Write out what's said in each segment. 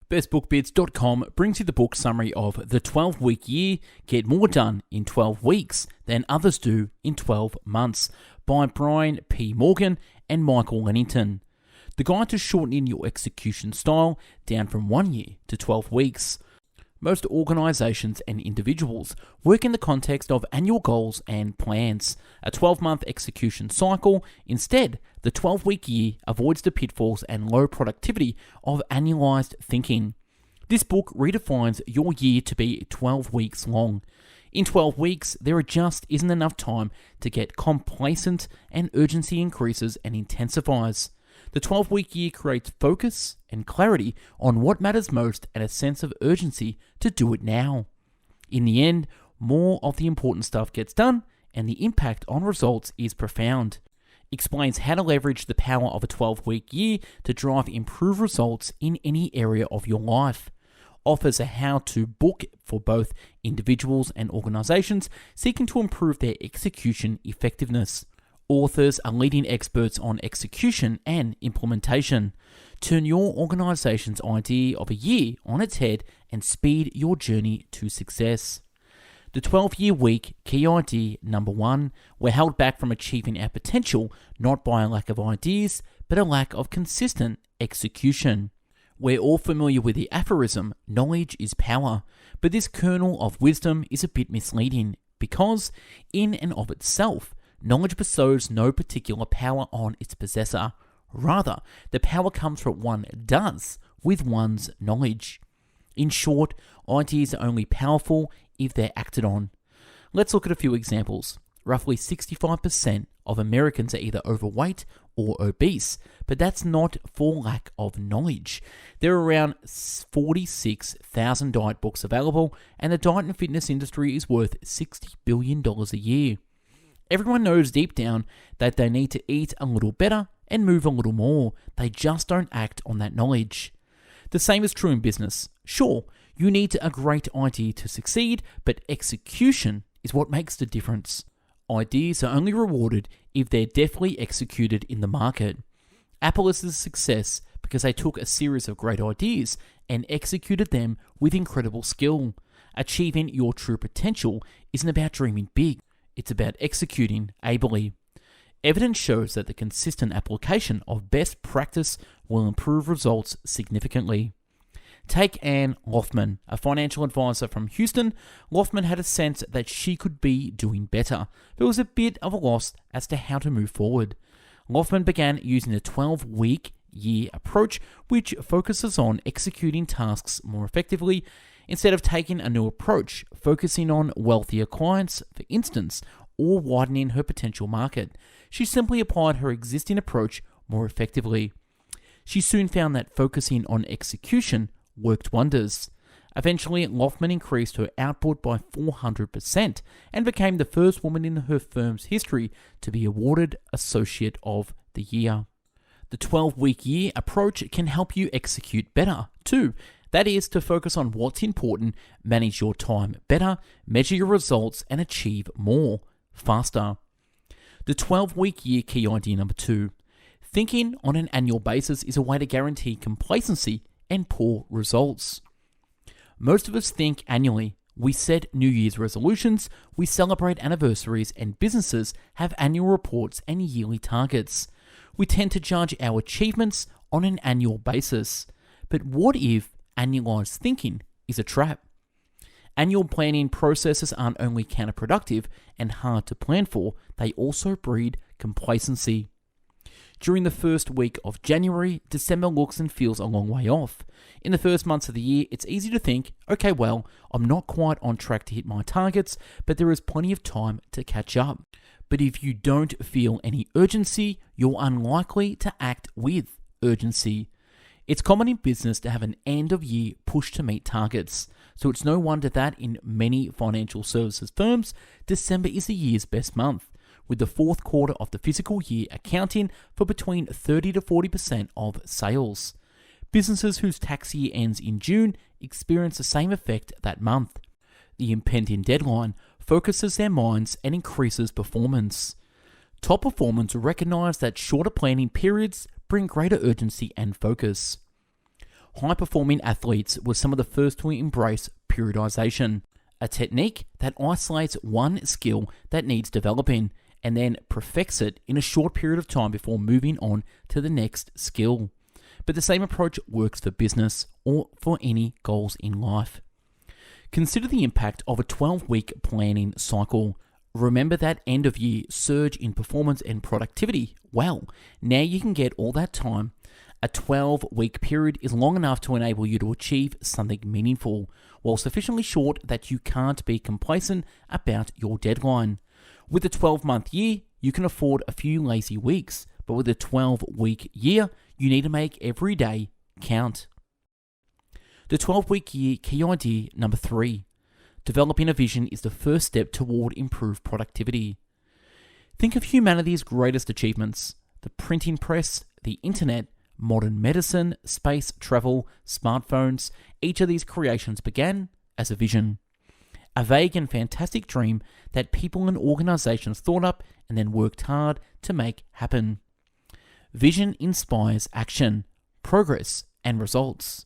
bestbookbits.com brings you the book summary of The 12-Week Year, Get More Done in 12 Weeks Than Others Do in 12 Months by Brian P. Morgan and Michael Lennington. The guide to shortening your execution style down from 1 year to 12 weeks. Most organizations and individuals work in the context of annual goals and plans, a 12-month execution cycle. Instead, the 12-week year avoids the pitfalls and low productivity of annualized thinking. This book redefines your year to be 12 weeks long. In 12 weeks, there just isn't enough time to get complacent, and urgency increases and intensifies. The 12-week year creates focus and clarity on what matters most and a sense of urgency to do it now. In the end, more of the important stuff gets done and the impact on results is profound. Explains how to leverage the power of a 12-week year to drive improved results in any area of your life. Offers a how-to book for both individuals and organizations seeking to improve their execution effectiveness. Authors are leading experts on execution and implementation. Turn your organization's idea of a year on its head and speed your journey to success. The 12-year week, key idea number 1, we're held back from achieving our potential not by a lack of ideas, but a lack of consistent execution. We're all familiar with the aphorism, knowledge is power, but this kernel of wisdom is a bit misleading because, in and of itself, knowledge bestows no particular power on its possessor. Rather, the power comes from what one does with one's knowledge. In short, ideas are only powerful if they're acted on. Let's look at a few examples. Roughly 65% of Americans are either overweight or obese, but that's not for lack of knowledge. There are around 46,000 diet books available, and the diet and fitness industry is worth $60 billion a year. Everyone knows deep down that they need to eat a little better and move a little more. They just don't act on that knowledge. The same is true in business. Sure, you need a great idea to succeed, but execution is what makes the difference. Ideas are only rewarded if they're deftly executed in the market. Apple is a success because they took a series of great ideas and executed them with incredible skill. Achieving your true potential isn't about dreaming big. It's about executing ably. Evidence shows that the consistent application of best practice will improve results significantly. Take Ann Lothman, a financial advisor from Houston. Lothman had a sense that she could be doing better, but was a bit of a loss as to how to move forward. Lothman began using a 12-week year approach, which focuses on executing tasks more effectively instead of taking a new approach, focusing on wealthier clients, for instance, or widening her potential market. She simply applied her existing approach more effectively. She soon found that focusing on execution worked wonders. Eventually, Lothman increased her output by 400% and became the first woman in her firm's history to be awarded Associate of the Year. The 12-week year approach can help you execute better, too. That is, to focus on what's important, manage your time better, measure your results, and achieve more, faster. The 12-week year key idea number 2. Thinking on an annual basis is a way to guarantee complacency and poor results. Most of us think annually. We set New Year's resolutions, we celebrate anniversaries, and businesses have annual reports and yearly targets. We tend to judge our achievements on an annual basis. But what if annualized thinking is a trap? Annual planning processes aren't only counterproductive and hard to plan for, they also breed complacency. During the first week of January, December looks and feels a long way off. In the first months of the year, it's easy to think, okay, well, I'm not quite on track to hit my targets, but there is plenty of time to catch up. But if you don't feel any urgency, you're unlikely to act with urgency. It's common in business to have an end-of-year push to meet targets, so it's no wonder that in many financial services firms, December is the year's best month, with the fourth quarter of the fiscal year accounting for between 30 to 40% of sales. Businesses whose tax year ends in June experience the same effect that month. The impending deadline focuses their minds and increases performance. Top performers recognize that shorter planning periods bring greater urgency and focus. High-performing athletes were some of the first to embrace periodization, a technique that isolates one skill that needs developing and then perfects it in a short period of time before moving on to the next skill. But the same approach works for business or for any goals in life. Consider the impact of a 12-week planning cycle. Remember that end-of-year surge in performance and productivity? Well, now you can get all that time. A 12-week period is long enough to enable you to achieve something meaningful, while sufficiently short that you can't be complacent about your deadline. With a 12-month year, you can afford a few lazy weeks, but with a 12-week year, you need to make every day count. The 12-week year key idea number 3. Developing a vision is the first step toward improved productivity. Think of humanity's greatest achievements: the printing press, the internet, modern medicine, space travel, smartphones. Each of these creations began as a vision. A vague and fantastic dream that people and organizations thought up and then worked hard to make happen. Vision inspires action, progress, and results.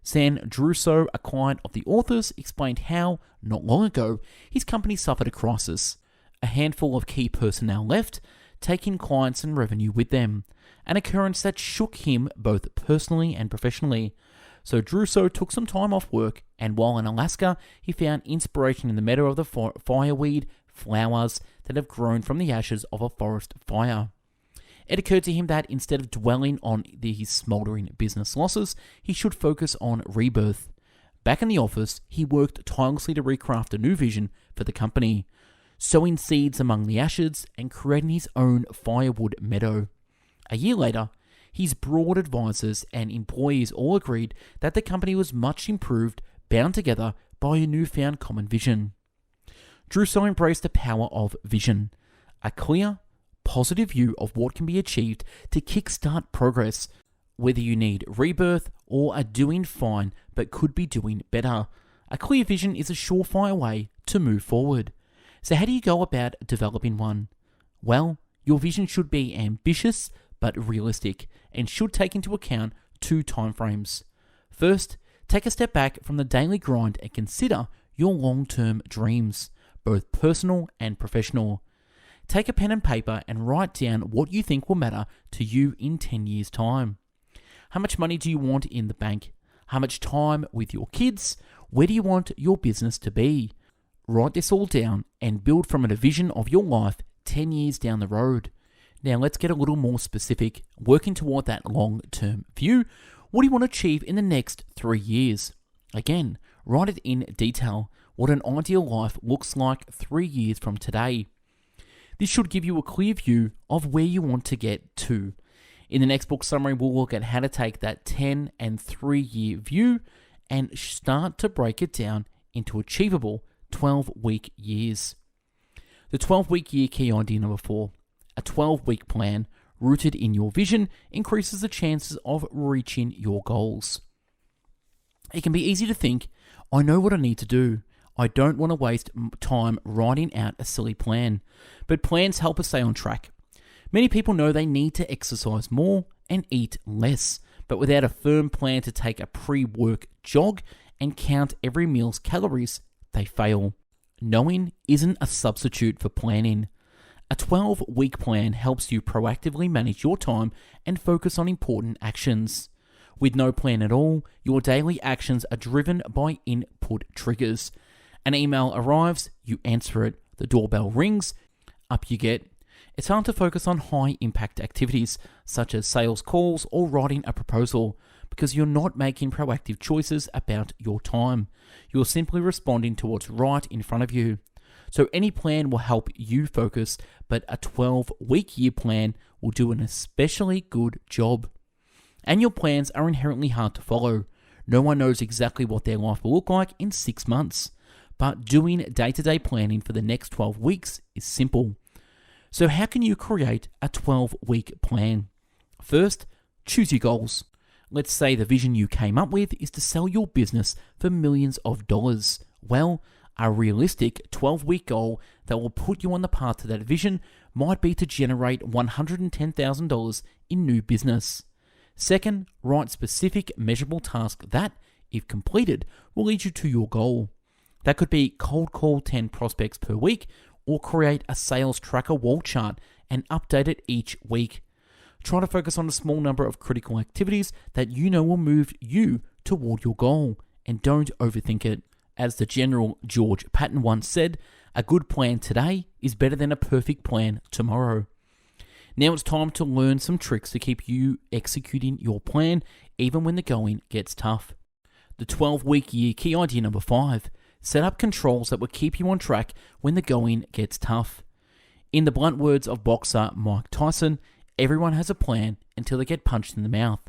Druso, a client of the authors, explained how, not long ago, his company suffered a crisis. A handful of key personnel left, taking clients and revenue with them, an occurrence that shook him both personally and professionally. So Druso took some time off work, and while in Alaska, he found inspiration in the meadow of the fireweed flowers that have grown from the ashes of a forest fire. It occurred to him that instead of dwelling on his smouldering business losses, he should focus on rebirth. Back in the office, he worked tirelessly to recraft a new vision for the company, sowing seeds among the ashes and creating his own firewood meadow. A year later, his broad advisors and employees all agreed that the company was much improved, bound together by a newfound common vision. Druso embraced the power of vision, a clear, positive view of what can be achieved to kickstart progress, whether you need rebirth or are doing fine but could be doing better. A clear vision is a surefire way to move forward. So how do you go about developing one? Well, your vision should be ambitious but realistic and should take into account 2 timeframes. First, take a step back from the daily grind and consider your long-term dreams, both personal and professional. Take a pen and paper and write down what you think will matter to you in 10 years' time. How much money do you want in the bank? How much time with your kids? Where do you want your business to be? Write this all down and build from it a vision of your life 10 years down the road. Now let's get a little more specific, working toward that long-term view. What do you want to achieve in the next 3 years? Again, write it in detail, what an ideal life looks like 3 years from today. This should give you a clear view of where you want to get to. In the next book summary, we'll look at how to take that 10 and 3-year view and start to break it down into achievable 12-week years. The 12-week year key idea number 4. A 12-week plan rooted in your vision increases the chances of reaching your goals. It can be easy to think, I know what I need to do. I don't want to waste time writing out a silly plan, but plans help us stay on track. Many people know they need to exercise more and eat less, but without a firm plan to take a pre-work jog and count every meal's calories, they fail. Knowing isn't a substitute for planning. A 12-week plan helps you proactively manage your time and focus on important actions. With no plan at all, your daily actions are driven by input triggers. An email arrives, you answer it. The doorbell rings, up you get. It's hard to focus on high-impact activities, such as sales calls or writing a proposal, because you're not making proactive choices about your time. You're simply responding to what's right in front of you. So any plan will help you focus, but a 12-week year plan will do an especially good job. Annual plans are inherently hard to follow. No one knows exactly what their life will look like in 6 months. But doing day-to-day planning for the next 12 weeks is simple. So how can you create a 12-week plan? First, choose your goals. Let's say the vision you came up with is to sell your business for millions of dollars. Well, a realistic 12-week goal that will put you on the path to that vision might be to generate $110,000 in new business. Second, write specific measurable tasks that, if completed, will lead you to your goal. That could be cold call 10 prospects per week or create a sales tracker wall chart and update it each week. Try to focus on a small number of critical activities that you know will move you toward your goal, and don't overthink it. As the General George Patton once said, a good plan today is better than a perfect plan tomorrow. Now it's time to learn some tricks to keep you executing your plan even when the going gets tough. The 12-week year key idea number 5. Set up controls that will keep you on track when the going gets tough. In the blunt words of boxer Mike Tyson, everyone has a plan until they get punched in the mouth.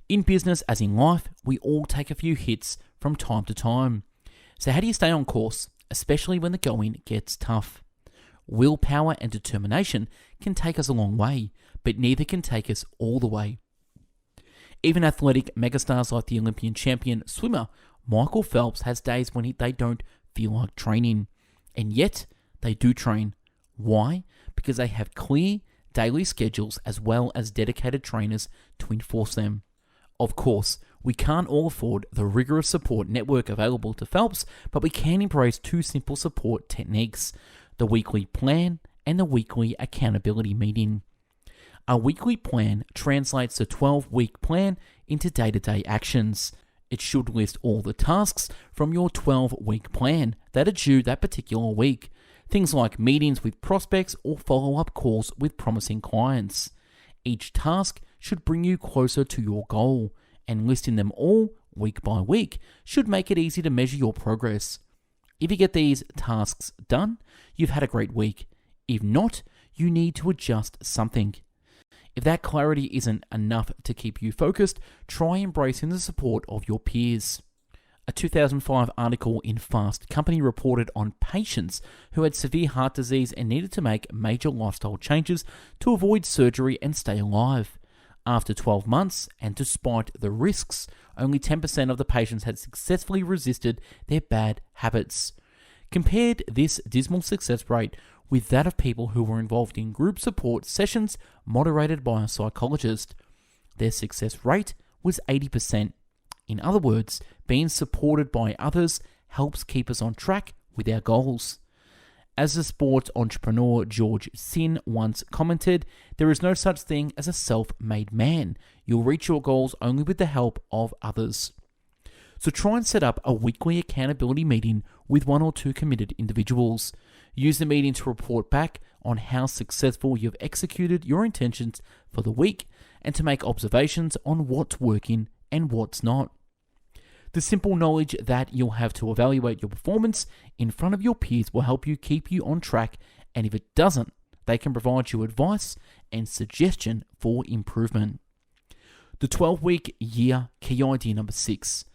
In business as in life, we all take a few hits from time to time. So how do you stay on course, especially when the going gets tough? Willpower and determination can take us a long way, but neither can take us all the way. Even athletic megastars like the Olympian champion swimmer Michael Phelps has days when they don't feel like training, and yet they do train. Why? Because they have clear daily schedules as well as dedicated trainers to enforce them. Of course, we can't all afford the rigorous support network available to Phelps, but we can embrace two simple support techniques: the weekly plan and the weekly accountability meeting. A weekly plan translates the 12-week plan into day-to-day actions. It should list all the tasks from your 12-week plan that are due that particular week. Things like meetings with prospects or follow-up calls with promising clients. Each task should bring you closer to your goal, and listing them all week by week should make it easy to measure your progress. If you get these tasks done, you've had a great week. If not, you need to adjust something. If that clarity isn't enough to keep you focused, try embracing the support of your peers. A 2005 article in Fast Company reported on patients who had severe heart disease and needed to make major lifestyle changes to avoid surgery and stay alive. After 12 months, and despite the risks, only 10% of the patients had successfully resisted their bad habits. Compared this dismal success rate with that of people who were involved in group support sessions moderated by a psychologist. Their success rate was 80%. In other words, being supported by others helps keep us on track with our goals. As the sports entrepreneur George Sin once commented, there is no such thing as a self-made man. You'll reach your goals only with the help of others. So try and set up a weekly accountability meeting with one or two committed individuals. Use the meeting to report back on how successful you've executed your intentions for the week and to make observations on what's working and what's not. The simple knowledge that you'll have to evaluate your performance in front of your peers will help you keep you on track, and if it doesn't, they can provide you advice and suggestion for improvement. The 12-week year key idea number 6.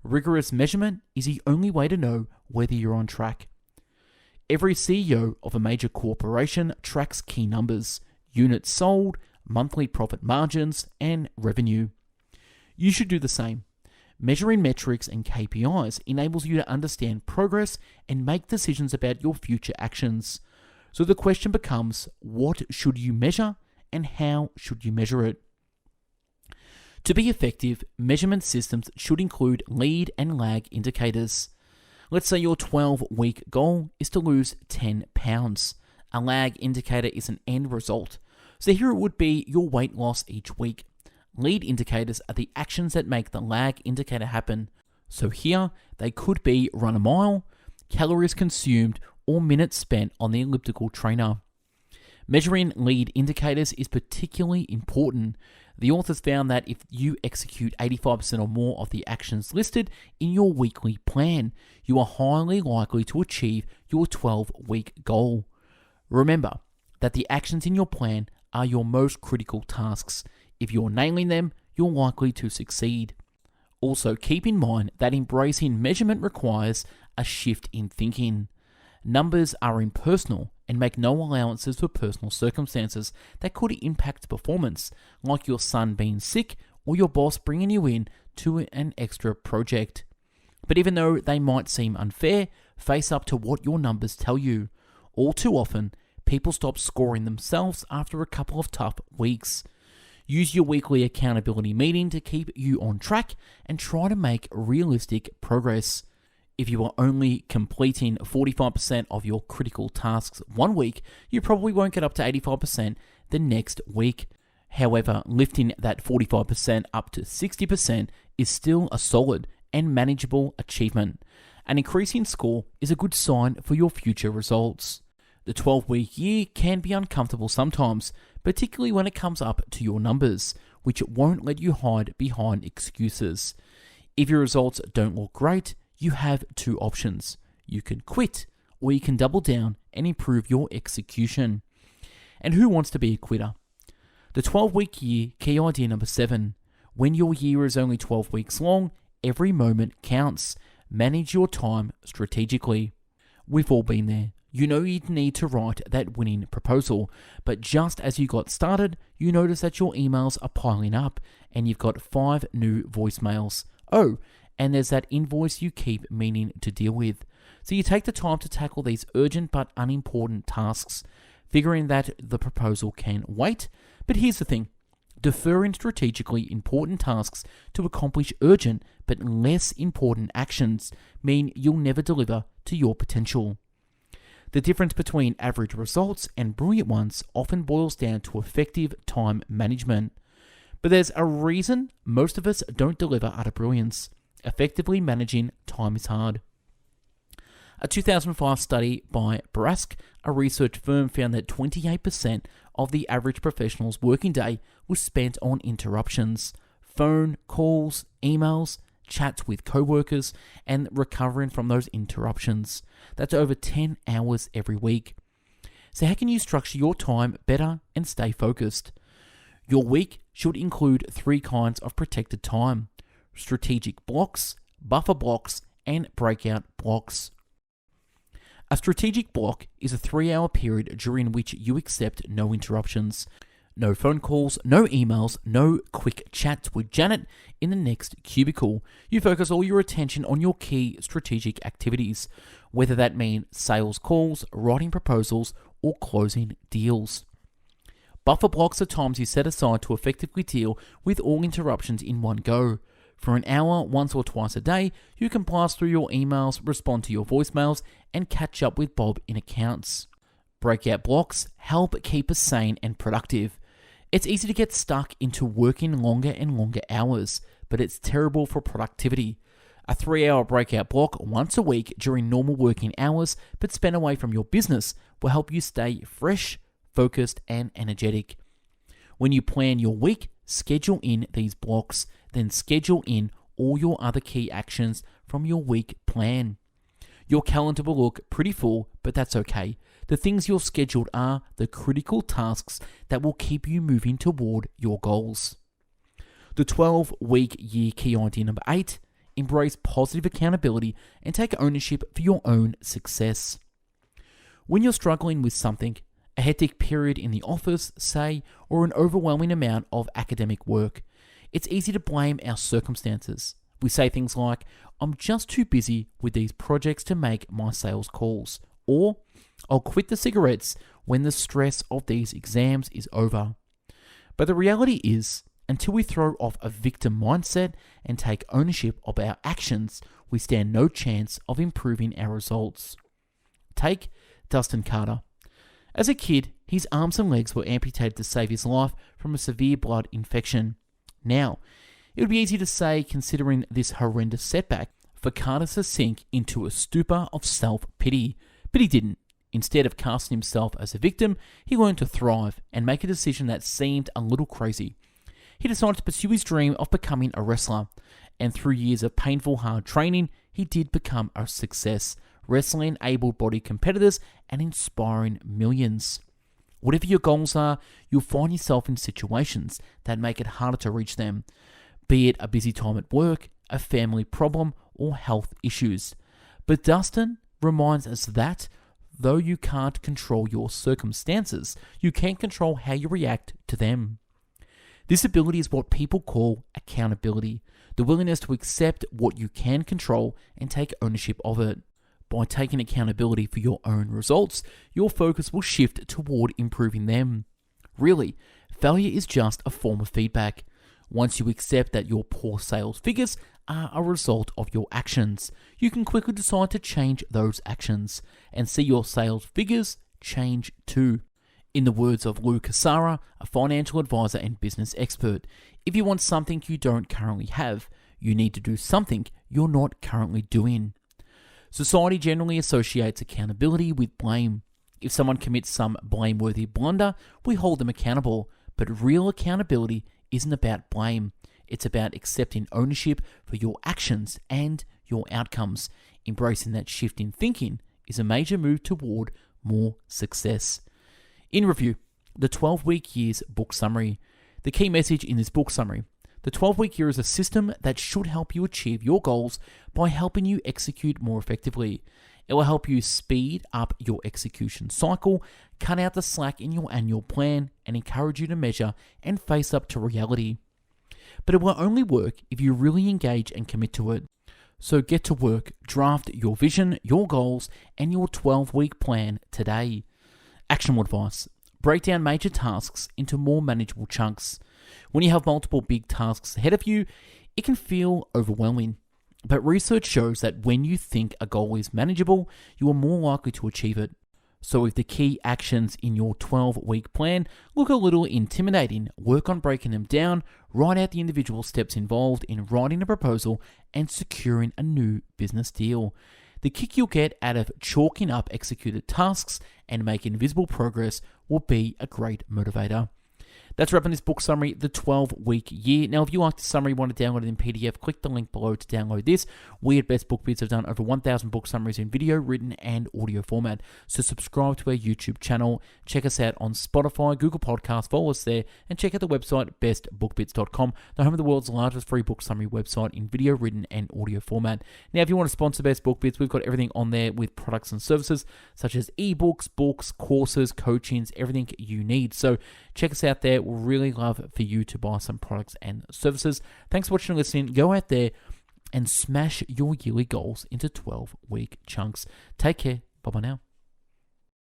Rigorous measurement is the only way to know whether you're on track. Every CEO of a major corporation tracks key numbers: units sold, monthly profit margins, and revenue. You should do the same. Measuring metrics and KPIs enables you to understand progress and make decisions about your future actions. So the question becomes, what should you measure and how should you measure it? To be effective, measurement systems should include lead and lag indicators. Let's say your 12-week goal is to lose 10 pounds. A lag indicator is an end result. So here it would be your weight loss each week. Lead indicators are the actions that make the lag indicator happen. So here, they could be run a mile, calories consumed, or minutes spent on the elliptical trainer. Measuring lead indicators is particularly important. The authors found that if you execute 85% or more of the actions listed in your weekly plan, you are highly likely to achieve your 12-week goal. Remember that the actions in your plan are your most critical tasks. If you're nailing them, you're likely to succeed. Also, keep in mind that embracing measurement requires a shift in thinking. Numbers are impersonal and make no allowances for personal circumstances that could impact performance, like your son being sick or your boss bringing you in to an extra project. But even though they might seem unfair, face up to what your numbers tell you. All too often, people stop scoring themselves after a couple of tough weeks. Use your weekly accountability meeting to keep you on track and try to make realistic progress. If you are only completing 45% of your critical tasks one week, you probably won't get up to 85% the next week. However, lifting that 45% up to 60% is still a solid and manageable achievement. An increasing score is a good sign for your future results. The 12-week year can be uncomfortable sometimes, particularly when it comes up to your numbers, which won't let you hide behind excuses. If your results don't look great, you have two options. You can quit, or you can double down and improve your execution. And who wants to be a quitter? The 12-week year, key idea number 7. When your year is only 12 weeks long, every moment counts. Manage your time strategically. We've all been there. You know you need to write that winning proposal, but just as you got started, you notice that your emails are piling up and you've got 5 new voicemails. Oh, and there's that invoice you keep meaning to deal with. So you take the time to tackle these urgent but unimportant tasks, figuring that the proposal can wait. But here's the thing. Deferring strategically important tasks to accomplish urgent but less important actions mean you'll never deliver to your potential. The difference between average results and brilliant ones often boils down to effective time management. But there's a reason most of us don't deliver out of brilliance. Effectively managing time is hard. A 2005 study by Brask, a research firm, found that 28% of the average professional's working day was spent on interruptions, phone calls, emails, chats with co-workers, and recovering from those interruptions. That's over 10 hours every week. So how can you structure your time better and stay focused? Your week should include 3 kinds of protected time: strategic blocks, buffer blocks, and breakout blocks. A strategic block is a 3-hour period during which you accept no interruptions. No phone calls, no emails, no quick chats with Janet in the next cubicle. You focus all your attention on your key strategic activities, whether that means sales calls, writing proposals, or closing deals. Buffer blocks are times you set aside to effectively deal with all interruptions in one go. For an hour, once or twice a day, you can blast through your emails, respond to your voicemails, and catch up with Bob in accounts. Breakout blocks help keep us sane and productive. It's easy to get stuck into working longer and longer hours, but it's terrible for productivity. A 3-hour breakout block once a week during normal working hours, but spent away from your business, will help you stay fresh, focused, and energetic. When you plan your week, schedule in these blocks, then schedule in all your other key actions from your week plan. Your calendar will look pretty full, but that's okay. The things you're scheduled are the critical tasks that will keep you moving toward your goals. The 12-week year key idea number 8, embrace positive accountability and take ownership for your own success. When you're struggling with something, a hectic period in the office, say, or an overwhelming amount of academic work, it's easy to blame our circumstances. We say things like, I'm just too busy with these projects to make my sales calls, or I'll quit the cigarettes when the stress of these exams is over. But the reality is, until we throw off a victim mindset and take ownership of our actions, we stand no chance of improving our results. Take Dustin Carter. As a kid, his arms and legs were amputated to save his life from a severe blood infection. Now, it would be easy to say, considering this horrendous setback, for Carter to sink into a stupor of self-pity. But he didn't. Instead of casting himself as a victim, he learned to thrive and make a decision that seemed a little crazy. He decided to pursue his dream of becoming a wrestler, and through years of painful, hard training, he did become a success, wrestling able-bodied competitors and inspiring millions. Whatever your goals are, you'll find yourself in situations that make it harder to reach them, be it a busy time at work, a family problem, or health issues. But Dustin reminds us that, though you can't control your circumstances, you can control how you react to them. This ability is what people call accountability, the willingness to accept what you can control and take ownership of it. By taking accountability for your own results, your focus will shift toward improving them. Really, failure is just a form of feedback. Once you accept that your poor sales figures are a result of your actions, you can quickly decide to change those actions and see your sales figures change too. In the words of Lou Casara, a financial advisor and business expert, if you want something you don't currently have, you need to do something you're not currently doing. Society generally associates accountability with blame. If someone commits some blameworthy blunder, we hold them accountable, but real accountability isn't about blame. It's about accepting ownership for your actions and your outcomes. Embracing that shift in thinking is a major move toward more success. In review, the 12-week year's book summary. The key message in this book summary: the 12-week year is a system that should help you achieve your goals by helping you execute more effectively. It will help you speed up your execution cycle, cut out the slack in your annual plan, and encourage you to measure and face up to reality. But it will only work if you really engage and commit to it. So get to work, draft your vision, your goals, and your 12-week plan today. Actionable advice: break down major tasks into more manageable chunks. When you have multiple big tasks ahead of you, it can feel overwhelming. But research shows that when you think a goal is manageable, you are more likely to achieve it. So if the key actions in your 12-week plan look a little intimidating, work on breaking them down, write out the individual steps involved in writing a proposal and securing a new business deal. The kick you'll get out of chalking up executed tasks and making visible progress will be a great motivator. That's wrapping this book summary, the 12-week year. Now, if you like the summary, want to download it in PDF, click the link below to download this. We at Best Book Bits have done over 1,000 book summaries in video, written, and audio format. So subscribe to our YouTube channel. Check us out on Spotify, Google Podcasts, follow us there, and check out the website bestbookbits.com, the home of the world's largest free book summary website in video, written, and audio format. Now, if you want to sponsor Best Book Bits, we've got everything on there with products and services such as ebooks, books, courses, coachings, everything you need. So check us out there. We'll really love for you to buy some products and services. Thanks for watching and listening. Go out there and smash your yearly goals into 12-week chunks. Take care. Bye-bye now.